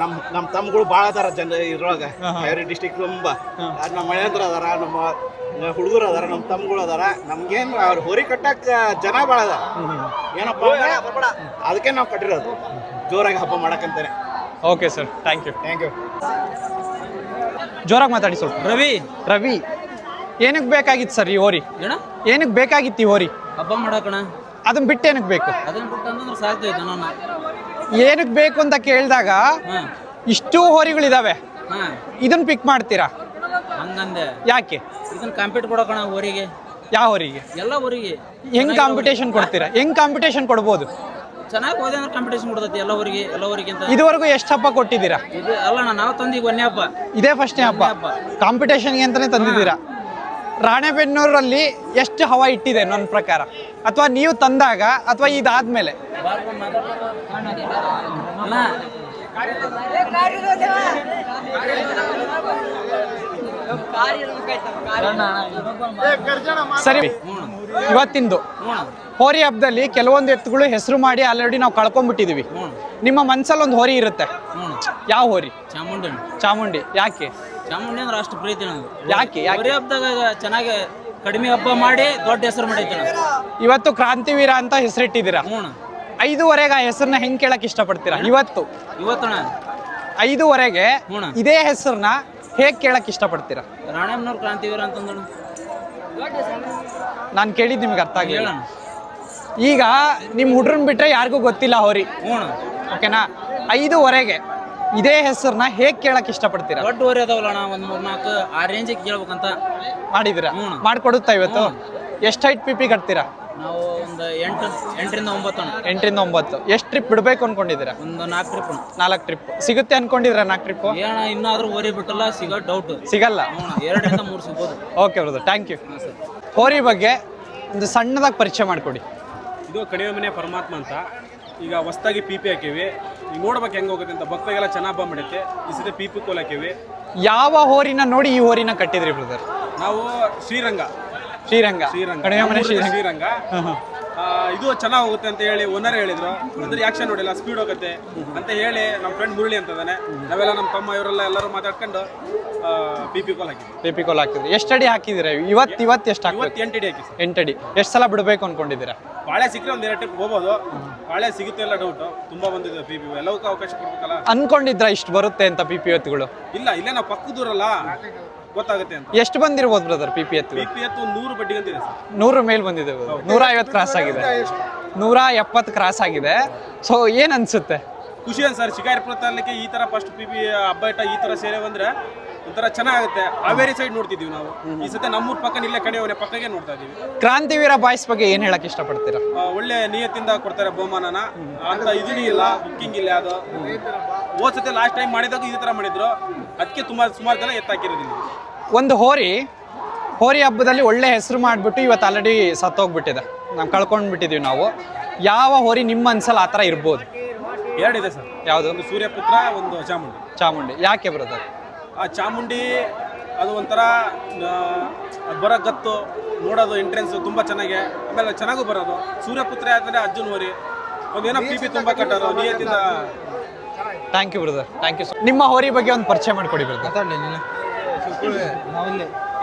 ನಮ್ಮ ತಮ್ಮಗಳು ಭಾಳ ಅದಾರ ಜನ ಇದ್ರೊಳಗೆ. ಹಾವೇರಿ ಡಿಸ್ಟಿಕ್ ತುಂಬ ನಮ್ಮ ಮನೆಯಂದ್ರ ಅದಾರ, ನಮ್ಮ ಹುಡುಗರು ಅದಾರ, ನಮ್ಮ ತಮ್ಮಗಳು ಅದಾರ. ನಮ್ಗೇನು ಅವ್ರು ಹೋರಿ ಕಟ್ಟಕ್ಕೆ ಜನ ಭಾಳ ಅದಾರ. ಏನಪ್ಪ ಅದಕ್ಕೆ ನಾವು ಕಟ್ಟಿರೋದು, ಜೋರಾಗಿ ಹಬ್ಬ ಮಾಡಕ್ಕಂತಾನೆ. Okay sir, thank you. ಜೋರಾಗಿ ಮಾತಾಡಿ ಸ್ವಲ್ಪ. ರವಿ, ಏನಕ್ಕೆ ಬೇಕಾಗಿತ್ತು ಸರ್ ಈ ಹೋರಿ? ಏನಕ್ಕೆ ಬೇಕಾಗಿತ್ತು ಈ ಹೋರಿ? ಹಬ್ಬ ಮಾಡಕಣ. ಅದನ್ನ ಬಿಟ್ಟು ಏನಕ್ಕೆ ಬೇಕು? ಅದನ್ನ ಬಿಟ್ಟು ಅಂತಂದ್ರೆ ಸಾಕ್ತೈತೆ ನಾನು. ಏನಕ್ಕೆ ಬೇಕು ಅಂತ ಕೇಳಿದಾಗ ಇಷ್ಟು ಹೋರಿಗಳಿದಾವೆ, ಇದನ್ನ ಪಿಕ್ ಮಾಡ್ತೀರಾ? ಹಂಗಂದೆ. ಯಾಕೆ? ಇದನ್ನ ಕಾಂಪೀಟ್ ಕೊಡಕಣ ಹೋರಿಗೆ. ಯಾವ ಹೋರಿಗೆ? ಎಲ್ಲ ಹೋರಿಗೆ. ಹೆಂಗ್ ಕಾಂಪಿಟೇಷನ್ ಕೊಡ್ತೀರಾ? ಹೆಂಗ್ ಕಾಂಪಿಟೇಷನ್ ಕೊಡ್ಬೋದು? ಚೆನ್ನಾಗಿ ಹೋದೆ ಅಂದ್ರೆ ಕಾಂಪಿಟೇಷನ್ ಕೊಡ್ತೈತಿ ಎಲ್ಲ ಊರಿಗೆ ಅಂತ. ಇದುವರೆಗೂ ಎಷ್ಟು ಹಬ್ಬ ಕೊಟ್ಟಿದ್ದೀರಾ? ಇದು ಅಲ್ಲ, ನಾವು ತಂದೀಗ 1ನೇ ಹಬ್ಬ. ಇದೇ ಫಸ್ಟ್ನೇ ಹಬ್ಬ. ಕಾಂಪಿಟೇಷನ್ಗೆ ಅಂತಾನೆ ತಂದಿದ್ದೀರಾ. ರಾಣೆಬೆನ್ನೂರಲ್ಲಿ ಎಷ್ಟು ಹವಾ ಇಟ್ಟಿದೆ ನನ್ನ ಪ್ರಕಾರ? ಅಥವಾ ನೀವು ತಂದಾಗ ಅಥವಾ ಇದಾದ್ಮೇಲೆ? ಸರಿ, ಇವತ್ತಿಂದು ಹೋರಿ ಹಬ್ಬದಲ್ಲಿ ಕೆಲವೊಂದು ಎತ್ತುಗಳು ಹೆಸರು ಮಾಡಿ ಆಲ್ರೆಡಿ ನಾವು ಕಳ್ಕೊಂಡ್ಬಿಟ್ಟಿದೀವಿ. ನಿಮ್ಮ ಮನ್ಸಲ್ಲಿ ಒಂದು ಹೋರಿ ಇರುತ್ತೆ, ಯಾವ ಹೋರಿ? ಚಾಮುಂಡಿ. ಚಾಮುಂಡಿ. ಯಾಕೆ ಚಾಮುಂಡಿ ಅಂದ್ರೆ ಅಷ್ಟು ಪ್ರೀತಿ ನನಗೆ. ಯಾಕೆ ಹೋರಿ ಹಬ್ಬದಾಗ ಚೆನ್ನಾಗಿ ಕಡಿಮೆ ಹಬ್ಬ ಮಾಡಿ ದೊಡ್ಡ ಹೆಸರು ಮಾಡೈತಿ. ಇವತ್ತು ಕ್ರಾಂತಿವೀರ ಅಂತ ಹೆಸರಿಟ್ಟಿದ್ದೀರಾ. 5ವರೆಗೆ ಆ ಹೆಸರನ್ನ ಹೆಂಗ್ ಕೇಳಕ್ ಇಷ್ಟಪಡ್ತೀರಾ? ಇವತ್ತಣ್ಣ 5ವರೆಗೆ ಇದೇ ಹೆಸರನ್ನ ಹೇಗ್ ಕೇಳಕ್ ಇಷ್ಟಪಡ್ತೀರಾ? ರಾಣೆಮ್ಮನವ್ರ ಕ್ರಾಂತಿವೀರ ಅಂತಂದಣ ನಾನು ಕೇಳಿದ್ ನಿಮ್ಗೆ ಅರ್ಥ ಆಗಿಲ್ಲ. ಈಗ ನಿಮ್ ಹುಡ್ರನ್ ಬಿಟ್ರೆ ಯಾರಿಗೂ ಗೊತ್ತಿಲ್ಲ ಹೋರಿ, ಓಕೆನಾ? 5ವರೆಗೆ ಇದೇ ಹೆಸರನ್ನ ಹೇಗ್ ಕೇಳಕ್ ಇಷ್ಟಪಡ್ತೀರಾ? ದೊಡ್ಡ ಹೋರಿ ಅದಾವಲ್ಲ ಅಣ್ಣ, ಒಂದ್ 3-4 ಆ ರೇಂಜಿಗೆ ಕೇಳ್ಬೇಕಂತ ಮಾಡಿದಿರಾ? ಮಾಡ್ಕೊಡುತ್ತಾ ಇವತ್ತು? ಎಷ್ಟು ಹೈಟ್ ಪಿಪಿ ಕಟ್ತೀರಾ? ನಾವು ಒಂದು 8ರಿಂದ 9 ಅಣ್ಣ. 8ರಿಂದ 9. ಎಷ್ಟು ಟ್ರಿಪ್ ಬಿಡ್ಬೇಕು ಅನ್ಕೊಂಡಿದ್ದೀರಾ? ಒಂದು 4 ಟ್ರಿಪ್. 4 ಟ್ರಿಪ್ ಸಿಗುತ್ತೆ ಅನ್ಕೊಂಡಿದ್ದೀರಾ? 4 ಟ್ರಿಪ್ ಏನ ಇನ್ನಾದ್ರೂ ಹೋರಿ ಬಿಟ್ಟಲ್ಲ, ಸಿಗೋ ಡೌಟ್. ಸಿಗಲ್ಲ. 2ರಿಂದ 3 ಸಿಗ್ಬೋದು. Okay brother, thank you. ಹೋರಿ ಬಗ್ಗೆ ಒಂದು ಸಣ್ಣದಾಗಿ ಪರಿಚಯ ಮಾಡಿಕೊಡಿ. ಇದು ಕಡಿಮೆ ಮನೆ ಪರಮಾತ್ಮ ಅಂತ. ಈಗ ಹೊಸ್ದಾಗಿ ಪಿ ಹಾಕಿವಿ. ಈಗ ನೋಡ್ಬೇಕು ಹೆಂಗೆ ಹೋಗುತ್ತೆ ಅಂತ. ಭಕ್ತಗೆಲ್ಲ ಚೆನ್ನಾಗಿ ಹಬ್ಬ ಮಾಡುತ್ತೆ. ಈ ಸತಿ ಪಿ ಕೋಲ್ ಹಾಕಿವಿ. ಯಾವ ಹೋರಿನ ನೋಡಿ ಈ ಹೋರಿನ ಕಟ್ಟಿದ್ರಿ ಬ್ರದರ್? ನಾವು ಶ್ರೀರಂಗ ಕಡಿಮೆ ಮನೆ ಶ್ರೀರಂಗ. ಇದು ಚೆನ್ನಾಗಿ ಹೋಗುತ್ತೆ ಅಂತ ಹೇಳಿ ಓನರ್ ಹೇಳಿದ್ರು. ಅದ್ರ ಆಕ್ಷನ್ ನೋಡಿಲ್ಲ, ಸ್ಪೀಡ್ ಹೋಗುತ್ತೆ ಅಂತ ಹೇಳಿ ನಮ್ಮ ಫ್ರೆಂಡ್ ಮುರಳಿ ಅಂತದಾನೆ, ನಾವೆಲ್ಲ ನಮ್ಮ ತಮ್ಮ ಇವರೆಲ್ಲ ಎಲ್ಲರೂ ಮಾತಾಡ್ಕೊಂಡು ಪಿ ಕೋಲ್ ಹಾಕಿದ್ರಿ. ಎಷ್ಟು ಅಡಿ ಹಾಕಿದಿರ ಇವತ್ತು ಎಷ್ಟು ಹಾಕಿ? 8 ಅಡಿ ಹಾಕಿ. 8 ಅಡಿ. ಎಷ್ಟು ಸಲ ಬಿಡಬೇಕು ಅನ್ಕೊಂಡಿದ್ದೀರಾ? ಬಾಳೆ ಸಿಕ್ಕರೆ ಒಂದು 2 ಟ್ರಿಪ್ ಹೋಗ್ಬೋದು. ಬಾಳೆ ಸಿಗುತ್ತೆ ಎಲ್ಲ ಡೌಟ್. ತುಂಬಾ ಬಂದಿದೆ ಪಿ ಎಲ್ಲವಕ್ಕೂ ಅವಕಾಶ ಕೊಡ್ಬೇಕಲ್ಲ. ಅನ್ಕೊಂಡಿದ್ರ ಇಷ್ಟು ಬರುತ್ತೆ ಅಂತ ಪಿ ಎತ್ತುಗಳು? ಇಲ್ಲ, ಇಲ್ಲೇ ನಾವು ಪಕ್ಕದೂರಲ್ಲ, ಗೊತ್ತಾಗುತ್ತೆ ಅಂತ. ಎಷ್ಟು ಬಂದಿರ್ಬೋದು ಬ್ರದರ್ ಪಿ ಎತ್ತು? 100 ಬಡ್ಡಿ ಅಂತಿದೆ ಸರ್. 100 ಮೇಲೆ ಬಂದಿದೆ. 150 ಕ್ರಾಸ್ ಆಗಿದೆ, 170 ಕ್ರಾಸ್ ಆಗಿದೆ. ಸೊ ಏನ್ ಅನ್ಸುತ್ತೆ? ಖುಷಿ ಸರ್. ಶಿಕಾರಿಪುರ ತಾಲೂಕಿಗೆ ಈ ತರ ಫಸ್ಟ್ ಹಬ್ಬ ಇಟ್ಟ ಈ ತರ ಸೇರೆ ಬಂದ್ರೆ ಒಂಥರ ಚೆನ್ನಾಗುತ್ತೆ. ಹಾವೇರಿ ಸೈಡ್ ನೋಡ್ತಿದೀವಿ ನಾವು. ಈ ಸತಿ ನಮ್ಮೂರ್ ಪಕ್ಕ ಇಲ್ಲೇ ಕಡೆಯವನೇ ಪಕ್ಕಗೆ ನೋಡ್ತಾ ಇದೀವಿ. ಕ್ರಾಂತಿವೀರ ಬಾಯ್ಸ್ ಬಗ್ಗೆ ಏನ್ ಹೇಳಕ್ ಇಷ್ಟಪಡ್ತೀರಾ? ಒಳ್ಳೆ ನಿಯತ್ತಿಂದ ಕೊಡ್ತಾರೆ ಬಹುಮಾನನ ಅಂತ. ಇದೂ ಇಲ್ಲ, ಬುಕ್ಕಿಂಗ್ ಇಲ್ಲ. ಅದು ಹೋದ್ ಸತಿ ಲಾಸ್ಟ್ ಟೈಮ್ ಮಾಡಿದಾಗ ಇದೇ ತರ ಮಾಡಿದ್ರು. ಅದಕ್ಕೆ ಸುಮಾರು ಜನ ಎತ್ತಾಕಿರೋದಿಲ್ಲ. ಒಂದು ಹೋರಿ ಹಬ್ಬದಲ್ಲಿ ಒಳ್ಳೆ ಹೆಸರು ಮಾಡಿಬಿಟ್ಟು ಇವತ್ತು ಆಲ್ರೆಡಿ ಸತ್ತೋಗ್ಬಿಟ್ಟಿದೆ, ನಾವು ಕಳ್ಕೊಂಡ್ಬಿಟ್ಟಿದೀವಿ ನಾವು. ಯಾವ ಹೋರಿ ನಿಮ್ಮ ಮನ್ಸಲ್ಲಿ ಆ ಥರ ಇರ್ಬೋದು? 2 ಇದೆ ಸರ್. ಯಾವುದು? ಒಂದು ಸೂರ್ಯಪುತ್ರ, ಒಂದು ಚಾಮುಂಡಿ. ಯಾಕೆ ಬ್ರದರ್? ಆ ಚಾಮುಂಡಿ ಅದು ಒಂಥರ ಬರೋ ಗತ್ತು ನೋಡೋದು, ಎಂಟ್ರೆನ್ಸ್ ತುಂಬ ಚೆನ್ನಾಗಿ, ಆಮೇಲೆ ಚೆನ್ನಾಗೂ ಬರೋದು. ಸೂರ್ಯಪುತ್ರ ಆದ್ರೆ ಅರ್ಜುನ್ ಹೋರಿ ಒಂದೇನೋ ಪಿ ತುಂಬಾ ಕಟ್ಟೋದು ನಿಯತ್ತಿಂದ. Thank you brother, thank you. ನಿಮ್ಮ ಹೋರಿ ಬಗ್ಗೆ ಒಂದು ಪರಿಚಯ ಮಾಡಿಕೊಡಿ ಬ್ರದರ್.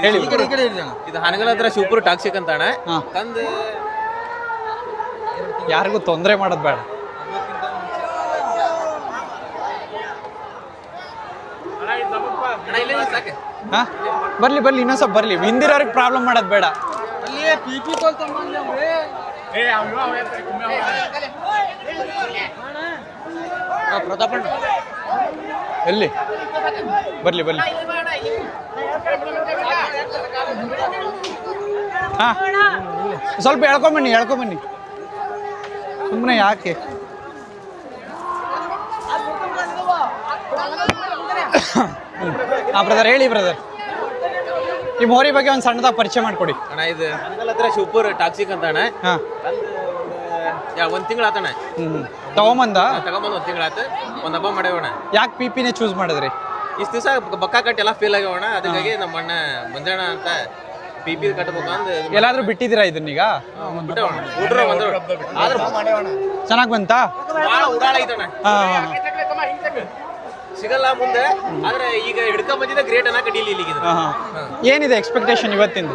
ಹೇಳಿ. ಇದು ಹನಗಲ ಹತ್ರ ಶಿವಪುರ ಟಾಕ್ಸಿಕ್ ಅಂತ ಅಣ್ಣ. ತಂದು ಯಾರಿಗೂ ತೊಂದರೆ ಮಾಡೋದು ಬೇಡ. ಬರ್ಲಿ ಇನ್ನೊಂದ್ ಸ್ವಲ್ಪ ಬರ್ಲಿ. ಹಿಂದಿರೋರಿಗೆ ಪ್ರಾಬ್ಲಮ್ ಮಾಡೋದು ಬೇಡ. ಎಲ್ಲಿ ಬರ್ಲಿ ಹಾ, ಸ್ವಲ್ಪ ಎಳ್ಕೊಂಬನ್ನಿ. ಸುಮ್ಮನೆ ಯಾಕೆ? ಹಾ ಬ್ರದರ್, ಹೇಳಿ ಬ್ರದರ್. ನಿಮ್ಮ ಹೋರಿ ಬಗ್ಗೆ ಒಂದು ಸಣ್ಣದಾಗಿ ಪರಿಚಯ ಮಾಡಿಕೊಡಿ ಅಣ್ಣ. ಇದು ಹನಗಲ್ ಹತ್ರ ಶಿವಪುರ ಟಾಕ್ಸಿಕ್ ಅಂತ ಅಣ್ಣ. ಒಂದ್ ತಿಂಗಳ ಆತಣ್ಣ ತಗೊಂಬಂದ 1 ತಿಂಗಳಾತ. ಒಂದ್ ಹಬ್ಬ ಮಾಡ್ಯವಣ್ಣ. ಯಾಕೆ ಪಿಪಿನೇ ಚೂಸ್ ಮಾಡಿದ್ರಿ? ಇಷ್ಟು ದಿವಸ ಬಕ್ಕ ಕಟ್ಟಿ ಎಲ್ಲ ಫೇಲ್ ಆಗ್ಯವಣ್ಣ. ಅದಕ್ಕಾಗಿ ನಮ್ಮ ಅಣ್ಣ ಮಂಜಣ್ಣ ಅಂತ ಪಿಪಿ ಕಟ್ಟಬೇಕು ಅಂದ್ ಎಲ್ಲಾದ್ರೂ ಬಿಟ್ಟಿದ್ದೀರಾ ಇದನ್ನೀಗ? ಚೆನ್ನಾಗ್ ಬಂತಾ? ಉಡಾಳ ಐತಣ್ಣ, ಸಿಗಲ್ಲ ಮುಂದೆ. ಆದ್ರೆ ಈಗ ಹಿಡ್ಕೊಂಡ್ ಬಂದಿದ್ದ ಗ್ರೇಟ್ ಅನ್ನ ಕಡಿಲಿ ಇಲ್ಲಿಗೆ. ಏನಿದೆ ಎಕ್ಸ್ಪೆಕ್ಟೇಷನ್ ಇವತ್ತಿಂದ?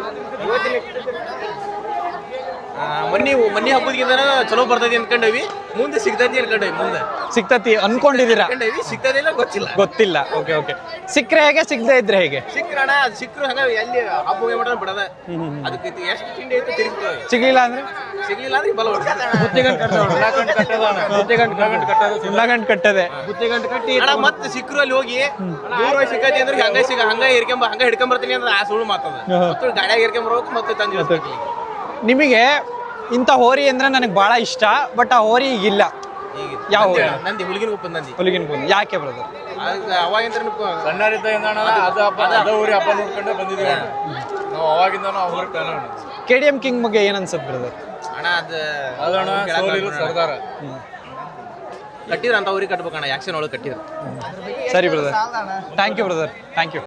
ಮನ್ನಿ ಹಬ್ಬದಕ್ಕಿಂತ ಚಲೋ ಬರ್ತೈತಿ ಅನ್ಕೊಂಡವಿ. ಮುಂದೆ ಸಿಗ್ತೈತಿ ಅನ್ಕೊಂಡವಿ. ಮುಂದೆ ಸಿಗ್ತತಿ ಅನ್ಕೊಂಡಿದ್ದೀರಾ? ಸಿಗ್ತದಿಲ್ಲ ಗೊತ್ತಿಲ್ಲ. ಓಕೆ. ಸಿಕ್ಕ್ರೆ ಹೇಗೆ, ಸಿಗದೆ ಇದ್ರೆ ಹೇಗೆ? ಸಿಕ್ಕ್ರಣ ಸಿಕ್ಕ್ರು ಹಂಗ ಎಲ್ಲಿ ಹಬ್ಬ ಬಿಡೋದ ಬಿಡದ. ಅದಕ್ಕೆ ಎಷ್ಟು ತಿಂಡಿ ಐತೆ ತಿರುಗ್ತವೆ. ಸಿಗ್ಲಿಲ್ಲ ಅಂದ್ರೆ ಬಲ ಗಂಟು ಕಟ್ಟದೆ ಕಟ್ಟಿ ಮತ್ತೆ ಸಿಕ್ಕರು ಅಲ್ಲಿ ಹೋಗಿ ದೂರ ಸಿಕ್ಕತಿ ಅಂದ್ರೆ ಹಂಗ ಹಿಡ್ಕೊಂಬರ್ತೀನಿ ಅಂದ್ರೆ ಆ ಸುಳ್ಳು ಮಾತದ. ಮತ್ತೆ ಗಾಡಿಯಾಗ ಹಿಡ್ಕೊಂಬರ್ಬೇಕು ಮತ್ತೆ ತಂದು. ನಿಮಗೆ ಇಂಥ ಹೋರಿ ಅಂದ್ರೆ ನನಗೆ ಬಹಳ ಇಷ್ಟ, ಬಟ್ ಆ ಹೋರಿ ಈಗಿಲ್ಲ. ಯಾವ ನಂದಿ ಹುಲಿಗಿನ ಗುಪ್ಪ ನಂದಿ. ಯಾಕೆ ಬ್ರದರ್? ಅವಾಗಿಂದ ಸಣ್ಣರಿದ್ದ ಊರಿ ಹಬ್ಬ ನೋಡ್ಕೊಂಡೆ ಬಂದಿದ್ದೀವಿ ನಾವು. ಅವಾಗಿಂದ KDM ಕಿಂಗ್ ಬಗ್ಗೆ ಏನ್ ಅನ್ಸುತ್ತೆ ಬ್ರದರ್? ಅಣ್ಣ ಅದು ಸರ್ದಾರ ಕಟ್ಟಿದ್ರ ಅಂತ ಅವ್ರಿಗೆ ಕಟ್ಬೇಕಣ್ಣ. ಆಕ್ಷನ್ ಒಳಗೆ ಕಟ್ಟಿದ್ರು. ಸರಿ brother, thank you brother, thank you.